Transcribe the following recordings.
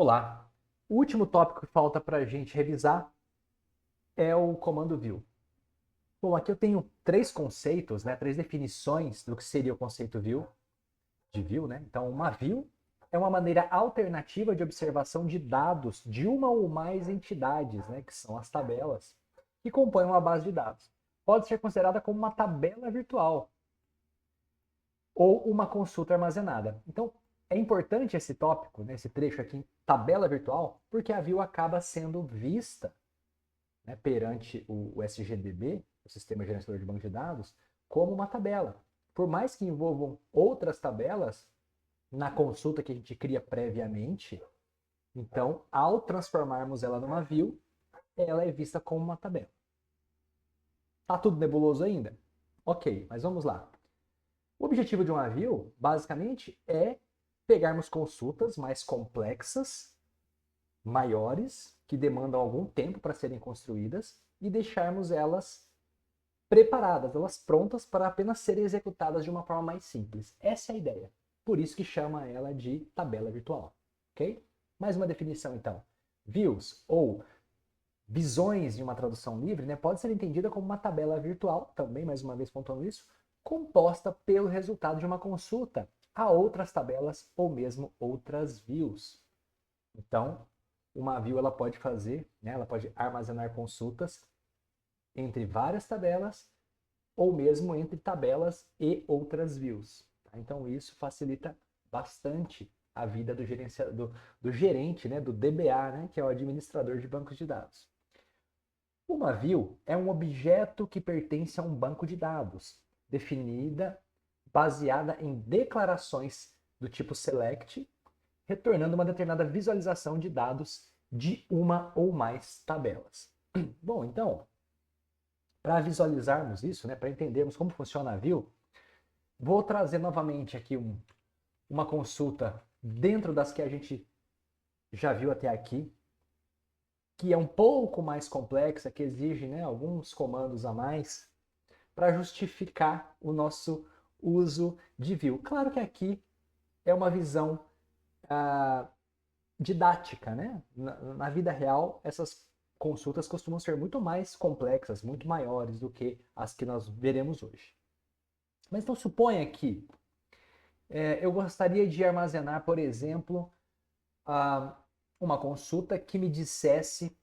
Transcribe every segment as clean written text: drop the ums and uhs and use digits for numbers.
Olá! O último tópico que falta para a gente revisar é o comando view. Bom, aqui eu tenho três conceitos, três definições do que seria o conceito view. Então, uma view é uma maneira alternativa de observação de dados de uma ou mais entidades, que são as tabelas, que compõem uma base de dados. Pode ser considerada como uma tabela virtual ou uma consulta armazenada. Então, é importante esse tópico, esse trecho aqui, tabela virtual, porque a view acaba sendo vista perante o SGDB, o Sistema Gerenciador de Banco de Dados, como uma tabela. Por mais que envolvam outras tabelas na consulta que a gente cria previamente, então, ao transformarmos ela numa view, ela é vista como uma tabela. Tá tudo nebuloso ainda? Ok, mas vamos lá. O objetivo de uma view, basicamente, é pegarmos consultas mais complexas, maiores, que demandam algum tempo para serem construídas e deixarmos elas preparadas, elas prontas para apenas serem executadas de uma forma mais simples. Essa é a ideia. Por isso que chama ela de tabela virtual. Ok? Mais uma definição, então. Views, ou visões de uma tradução livre, pode ser entendida como uma tabela virtual, também, mais uma vez pontuando isso, composta pelo resultado de uma consulta a outras tabelas ou mesmo outras views. Então, uma view ela pode fazer, ela pode armazenar consultas entre várias tabelas ou mesmo entre tabelas e outras views. Tá? Então, isso facilita bastante a vida do gerente, do DBA, que é o administrador de bancos de dados. Uma view é um objeto que pertence a um banco de dados, definida, baseada em declarações do tipo select, retornando uma determinada visualização de dados de uma ou mais tabelas. Bom, então, para visualizarmos isso, para entendermos como funciona a view, vou trazer novamente aqui uma consulta dentro das que a gente já viu até aqui, que é um pouco mais complexa, que exige alguns comandos a mais para justificar o nosso uso de view. Claro que aqui é uma visão didática, Na vida real, essas consultas costumam ser muito mais complexas, muito maiores do que as que nós veremos hoje. Mas então suponha que eu gostaria de armazenar, por exemplo, uma consulta que me dissesse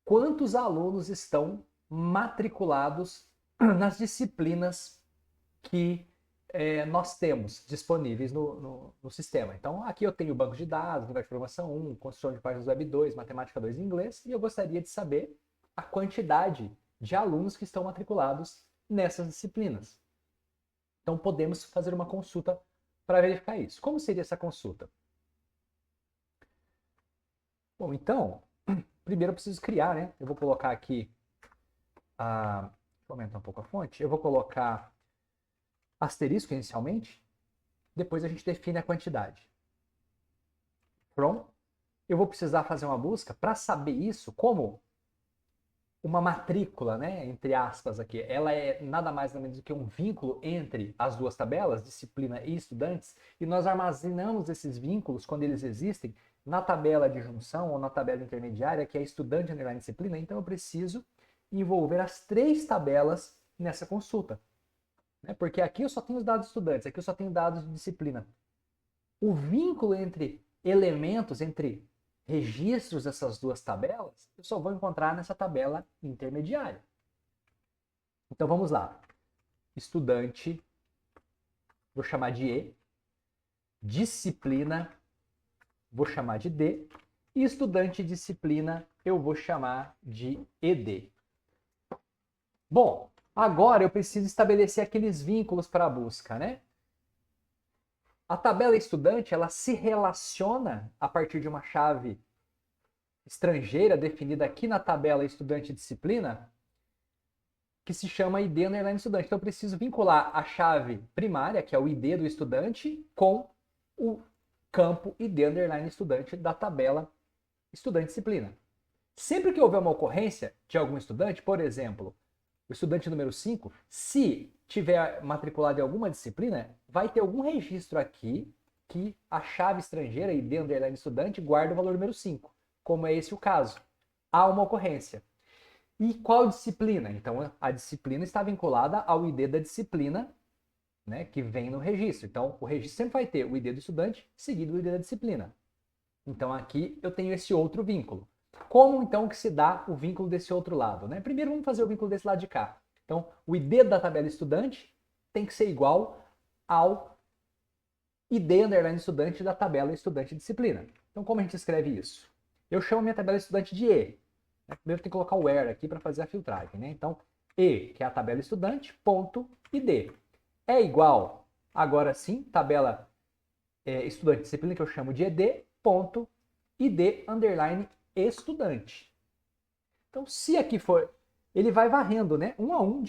quantos alunos estão matriculados nas disciplinas que nós temos disponíveis no sistema. Então, aqui eu tenho o banco de dados, linguagem de programação 1, construção de páginas web 2, matemática 2 e inglês, e eu gostaria de saber a quantidade de alunos que estão matriculados nessas disciplinas. Então, podemos fazer uma consulta para verificar isso. Como seria essa consulta? Bom, então, primeiro eu preciso criar, Eu vou colocar aqui, deixa eu aumentar um pouco a fonte, eu vou colocar asterisco inicialmente, depois a gente define a quantidade. From, eu vou precisar fazer uma busca para saber isso como uma matrícula, entre aspas aqui. Ela é nada mais nada menos do que um vínculo entre as duas tabelas, disciplina e estudantes, e nós armazenamos esses vínculos, quando eles existem, na tabela de junção ou na tabela intermediária, que é estudante underline disciplina. Então eu preciso envolver as três tabelas nessa consulta. Porque aqui eu só tenho os dados de estudantes, aqui eu só tenho dados de disciplina. O vínculo entre elementos, entre registros dessas duas tabelas, eu só vou encontrar nessa tabela intermediária. Então vamos lá. Estudante, vou chamar de E. Disciplina, vou chamar de D. E estudante disciplina, eu vou chamar de ED. Bom, agora eu preciso estabelecer aqueles vínculos para a busca, A tabela estudante, ela se relaciona a partir de uma chave estrangeira definida aqui na tabela estudante disciplina, que se chama ID underline estudante. Então eu preciso vincular a chave primária, que é o ID do estudante, com o campo ID underline estudante da tabela estudante disciplina. Sempre que houver uma ocorrência de algum estudante, por exemplo, o estudante número 5, se tiver matriculado em alguma disciplina, vai ter algum registro aqui que a chave estrangeira, ID underline estudante, guarda o valor número 5, como é esse o caso. Há uma ocorrência. E qual disciplina? Então, a disciplina está vinculada ao ID da disciplina, né, que vem no registro. Então, o registro sempre vai ter o ID do estudante seguido do ID da disciplina. Então, aqui eu tenho esse outro vínculo. Como, então, que se dá o vínculo desse outro lado? Né? Primeiro, vamos fazer o vínculo desse lado de cá. Então, o ID da tabela estudante tem que ser igual ao ID underline estudante da tabela estudante disciplina. Então, como a gente escreve isso? Eu chamo minha tabela estudante de E. Primeiro tem que colocar o where aqui para fazer a filtragem. Né? Então, E, que é a tabela estudante, ponto, ID. É igual, agora sim, tabela estudante disciplina, que eu chamo de ED, ponto, ID, underline, estudante. Então, se aqui for, ele vai varrendo, né, um a um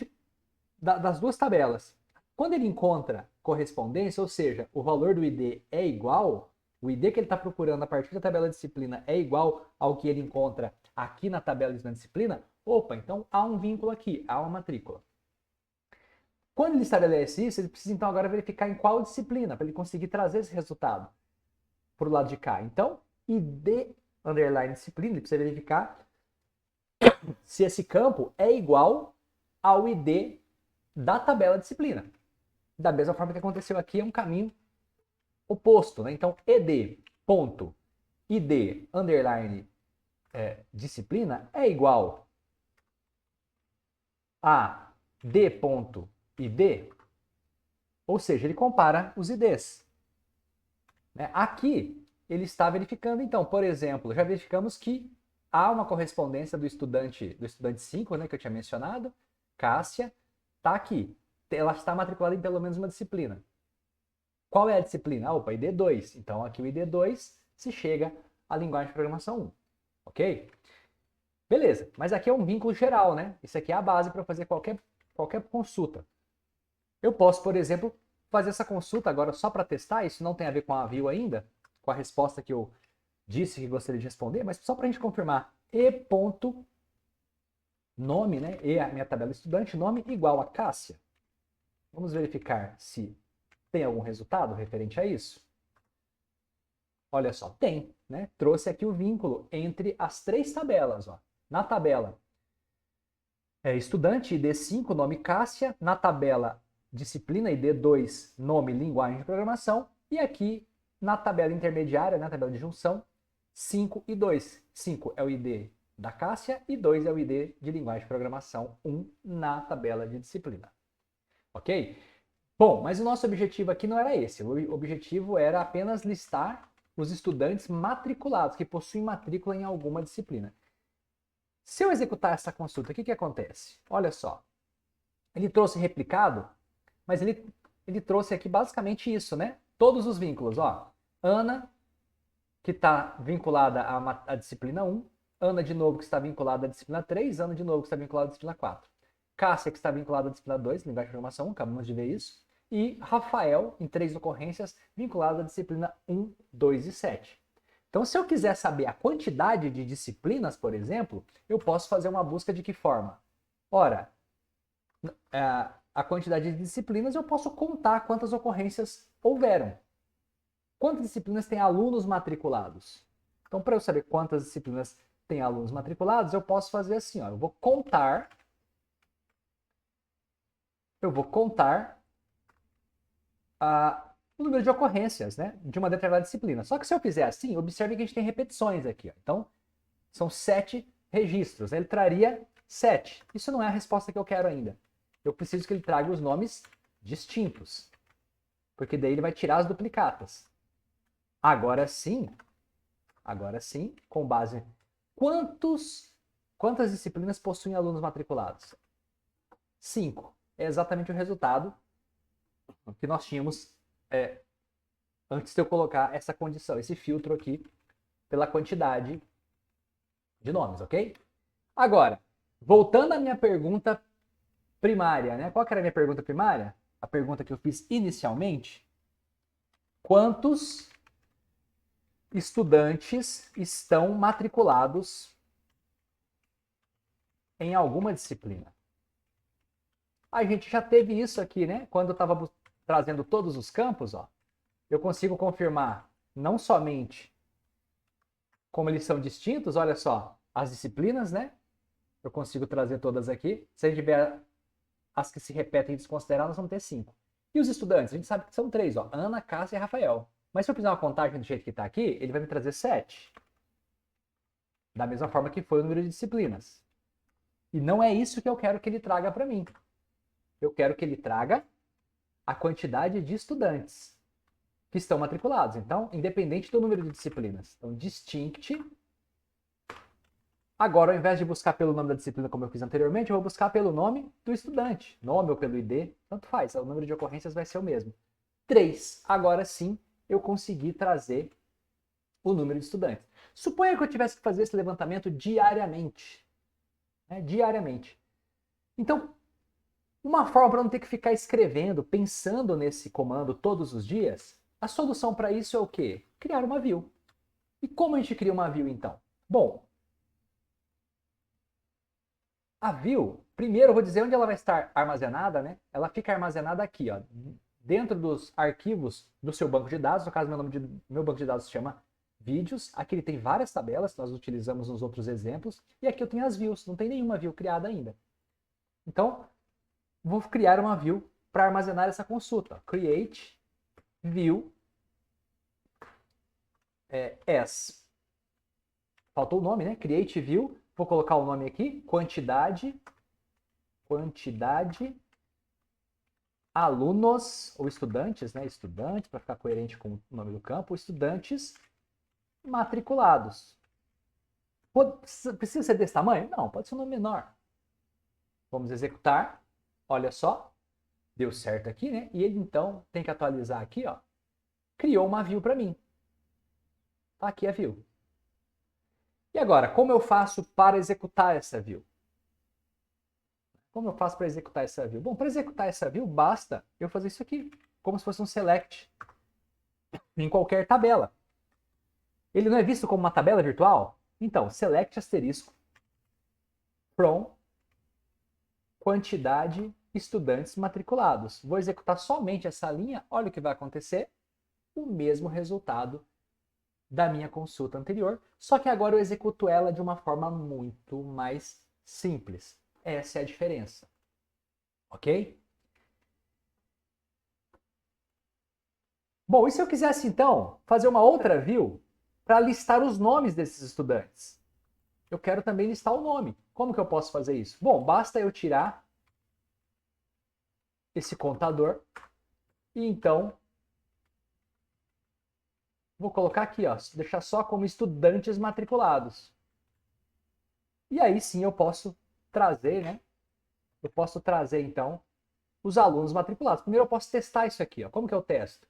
das duas tabelas. Quando ele encontra correspondência, ou seja, o valor do ID é igual, o ID que ele está procurando a partir da tabela disciplina é igual ao que ele encontra aqui na tabela da disciplina, opa, então há um vínculo aqui, há uma matrícula. Quando ele estabelece isso, ele precisa então agora verificar em qual disciplina, para ele conseguir trazer esse resultado para o lado de cá. Então, ID underline disciplina, ele precisa verificar se esse campo é igual ao ID da tabela disciplina. Da mesma forma que aconteceu aqui, é um caminho oposto. Né? Então, ed, ponto, id, underline, disciplina é igual a d, ponto, id, ou seja, ele compara os IDs. Né? Aqui, ele está verificando, então, por exemplo, já verificamos que há uma correspondência do estudante 5, né, que eu tinha mencionado, Cássia, está aqui. Ela está matriculada em pelo menos uma disciplina. Qual é a disciplina? Opa, ID2. Então, aqui o ID2 se chega à linguagem de programação 1. Ok? Beleza, mas aqui é um vínculo geral, né? Isso aqui é a base para fazer qualquer consulta. Eu posso, por exemplo, fazer essa consulta agora só para testar, isso não tem a ver com a view ainda, com a resposta que eu disse que gostaria de responder, mas só para a gente confirmar. E.nome, né? E a minha tabela estudante, nome igual a Cássia. Vamos verificar se tem algum resultado referente a isso? Olha só, tem, né? Trouxe aqui o vínculo entre as três tabelas. Ó. Na tabela estudante, ID5, nome Cássia. Na tabela disciplina, ID2, nome linguagem de programação. E aqui na tabela intermediária, na tabela de junção, 5 e 2. 5 é o ID da Cássia e 2 é o ID de linguagem de programação 1 na tabela de disciplina. Ok? Bom, mas o nosso objetivo aqui não era esse. O objetivo era apenas listar os estudantes matriculados, que possuem matrícula em alguma disciplina. Se eu executar essa consulta, o que acontece? Olha só. Ele trouxe replicado, mas ele trouxe aqui basicamente isso, né? Todos os vínculos, ó. Ana, que está vinculada à disciplina 1. Ana, de novo, que está vinculada à disciplina 3. Ana, de novo, que está vinculada à disciplina 4. Cássia, que está vinculada à disciplina 2, linguagem de programação 1, acabamos de ver isso. E Rafael, em 3 ocorrências, vinculado à disciplina 1, 2 e 7. Então, se eu quiser saber a quantidade de disciplinas, por exemplo, eu posso fazer uma busca de que forma? Ora, a quantidade de disciplinas eu posso contar quantas ocorrências houveram. Quantas disciplinas tem alunos matriculados? Então, para eu saber quantas disciplinas tem alunos matriculados, eu posso fazer assim, ó, eu vou contar o número de ocorrências, né, de uma determinada disciplina. Só que se eu fizer assim, observe que a gente tem repetições aqui. Ó. Então, são 7 registros. Ele traria 7. Isso não é a resposta que eu quero ainda. Eu preciso que ele traga os nomes distintos. Porque daí ele vai tirar as duplicatas. Agora sim, com base em quantas disciplinas possuem alunos matriculados? 5. É exatamente o resultado que nós tínhamos antes de eu colocar essa condição, esse filtro aqui, pela quantidade de nomes, ok? Agora, voltando à minha pergunta primária, né? Qual que era a minha pergunta primária? A pergunta que eu fiz inicialmente. Quantos estudantes estão matriculados em alguma disciplina? A gente já teve isso aqui, né? Quando eu estava trazendo todos os campos, ó. eu consigo confirmar não somente como eles são distintos, olha só, as disciplinas, né? Eu consigo trazer todas aqui. Se a gente tiver as que se repetem e desconsiderar, nós vamos ter 5. E os estudantes? A gente sabe que são 3, ó, Ana, Cássia e Rafael. Mas se eu fizer uma contagem do jeito que está aqui, ele vai me trazer 7. Da mesma forma que foi o número de disciplinas. E não é isso que eu quero que ele traga para mim. Eu quero que ele traga a quantidade de estudantes que estão matriculados. Então, independente do número de disciplinas. Então, distinct. Agora, ao invés de buscar pelo nome da disciplina como eu fiz anteriormente, eu vou buscar pelo nome do estudante. Nome ou pelo ID, tanto faz. O número de ocorrências vai ser o mesmo. 3. Agora sim, eu consegui trazer o número de estudantes. Suponha que eu tivesse que fazer esse levantamento diariamente. Diariamente. Então, uma forma para não ter que ficar escrevendo, pensando nesse comando todos os dias, a solução para isso é o quê? Criar uma view. E como a gente cria uma view, então? Bom, a view, primeiro eu vou dizer onde ela vai estar armazenada, né? Ela fica armazenada aqui, ó, dentro dos arquivos do seu banco de dados. No caso, meu banco de dados se chama vídeos. Aqui ele tem várias tabelas que nós utilizamos nos outros exemplos. E aqui eu tenho as views, não tem nenhuma view criada ainda. Então, vou criar uma view para armazenar essa consulta. Create view as. Faltou o nome, né? Create view. Vou colocar o nome aqui. Quantidade alunos ou estudantes, né? Estudantes, para ficar coerente com o nome do campo. Estudantes matriculados. Precisa ser desse tamanho? Não, pode ser um nome menor. Vamos executar. Olha só. Deu certo aqui, né? E ele, então, tem que atualizar aqui, ó. Criou uma view para mim. Tá aqui a view. E agora, como eu faço para executar essa view? Como eu faço para executar essa view? Bom, para executar essa view, basta eu fazer isso aqui, como se fosse um select em qualquer tabela. Ele não é visto como uma tabela virtual? Então, select asterisco from quantidade estudantes matriculados. Vou executar somente essa linha, olha o que vai acontecer, o mesmo resultado da minha consulta anterior, só que agora eu executo ela de uma forma muito mais simples. Essa é a diferença. Ok? Bom, e se eu quisesse então fazer uma outra view para listar os nomes desses estudantes? Eu quero também listar o nome. Como que eu posso fazer isso? Bom, basta eu tirar esse contador e então vou colocar aqui, ó, deixar só como estudantes matriculados. E aí sim eu posso trazer, né? Eu posso trazer então os alunos matriculados. Primeiro eu posso testar isso aqui, ó. Como que eu testo?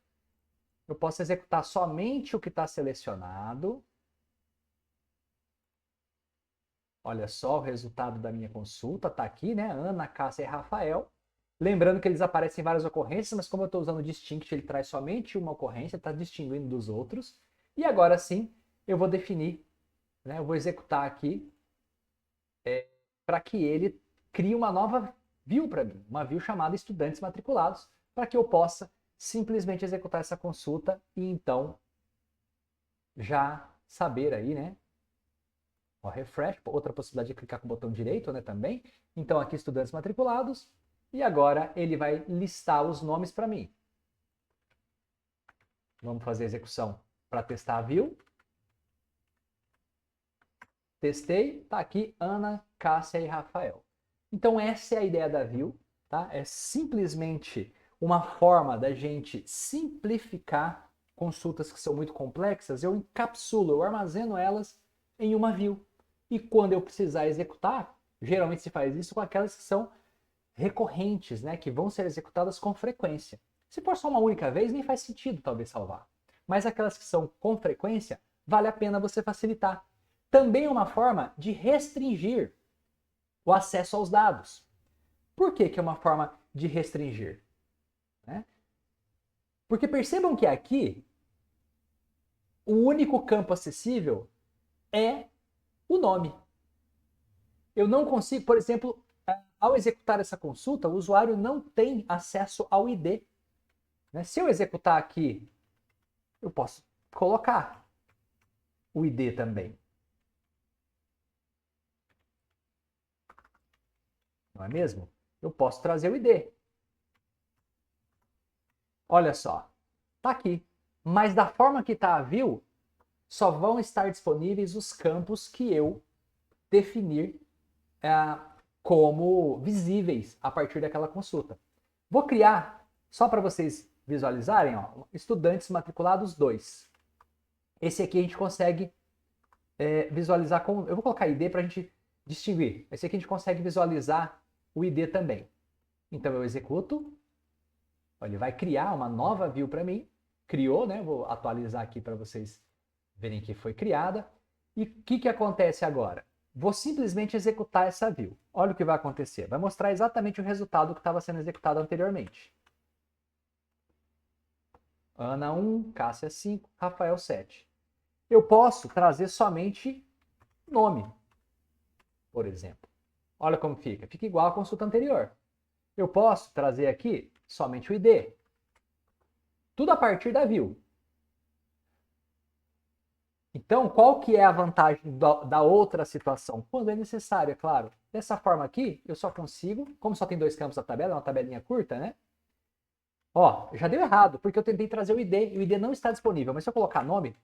Eu posso executar somente o que está selecionado. Olha só o resultado da minha consulta, está aqui, né? Ana, Cássia e Rafael. Lembrando que eles aparecem em várias ocorrências, mas como eu estou usando o distinct, ele traz somente uma ocorrência, está distinguindo dos outros. E agora sim, eu vou definir, né? Eu vou executar aqui para que ele crie uma nova view para mim, uma view chamada estudantes matriculados, para que eu possa simplesmente executar essa consulta e então já saber aí, né? Ó, refresh, outra possibilidade de clicar com o botão direito, né, também. Então aqui estudantes matriculados e agora ele vai listar os nomes para mim. Vamos fazer a execução para testar a view. Testei, tá aqui Ana, Cássia e Rafael. Então essa é a ideia da view, tá? É simplesmente uma forma da gente simplificar consultas que são muito complexas. Eu encapsulo, eu armazeno elas em uma view. E quando eu precisar executar, geralmente se faz isso com aquelas que são recorrentes, né? Que vão ser executadas com frequência. Se for só uma única vez, nem faz sentido talvez salvar. Mas aquelas que são com frequência, vale a pena você facilitar. Também é uma forma de restringir o acesso aos dados. Por que é uma forma de restringir? Porque percebam que aqui o único campo acessível é o nome. Eu não consigo, por exemplo, ao executar essa consulta, o usuário não tem acesso ao ID. Se eu executar aqui eu posso colocar o ID também. Não é mesmo? Eu posso trazer o ID. Olha só, tá aqui. Mas da forma que está a view, só vão estar disponíveis os campos que eu definir como visíveis a partir daquela consulta. Vou criar, só para vocês visualizarem, ó, estudantes matriculados 2. Esse aqui a gente consegue visualizar com... Eu vou colocar ID para a gente distinguir. Esse aqui a gente consegue visualizar o ID também. Então eu executo, ele vai criar uma nova view para mim. Criou, né? Vou atualizar aqui para vocês verem que foi criada. E o que acontece agora? Vou simplesmente executar essa view. Olha o que vai acontecer. Vai mostrar exatamente o resultado que estava sendo executado anteriormente. Ana 1, Cássia 5, Rafael 7. Eu posso trazer somente nome, por exemplo. Olha como fica. Fica igual à consulta anterior. Eu posso trazer aqui somente o ID. Tudo a partir da view. Então, qual que é a vantagem da outra situação? Quando é necessário, é claro. Dessa forma aqui, eu só consigo, como só tem 2 campos na tabela, é uma tabelinha curta, né? Ó, já deu errado, porque eu tentei trazer o ID, e o ID não está disponível. Mas se eu colocar nome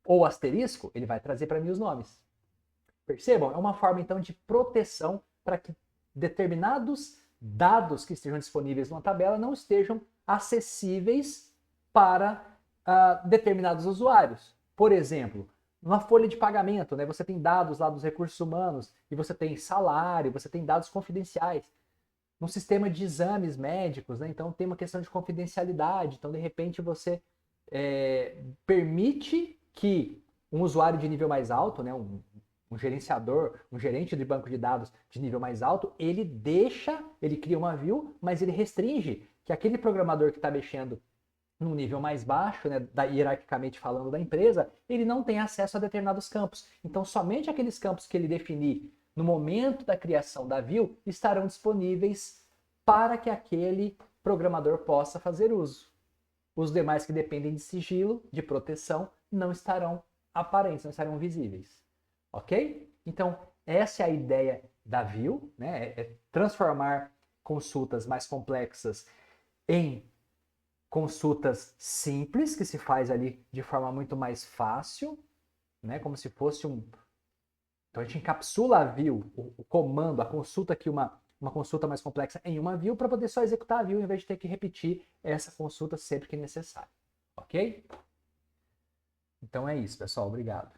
ou asterisco, ele vai trazer para mim os nomes. Percebam? É uma forma, então, de proteção para que determinados dados que estejam disponíveis numa tabela não estejam acessíveis para determinados usuários. Por exemplo, numa folha de pagamento, né, você tem dados lá dos recursos humanos, e você tem salário, você tem dados confidenciais. Num sistema de exames médicos, né, então tem uma questão de confidencialidade. Então, de repente, você permite que um usuário de nível mais alto, né, um gerenciador, um gerente de banco de dados de nível mais alto, ele cria uma view, mas ele restringe que aquele programador que está mexendo num nível mais baixo, né, hierarquicamente falando da empresa, ele não tem acesso a determinados campos. Então, somente aqueles campos que ele definir no momento da criação da view estarão disponíveis para que aquele programador possa fazer uso. Os demais que dependem de sigilo, de proteção, não estarão aparentes, não estarão visíveis. Ok? Então, essa é a ideia da view, né? É transformar consultas mais complexas em consultas simples, que se faz ali de forma muito mais fácil, né? Como se fosse um... Então a gente encapsula a view, o comando, a consulta aqui, uma consulta mais complexa em uma view para poder só executar a view em vez de ter que repetir essa consulta sempre que necessário. Ok? Então é isso, pessoal. Obrigado.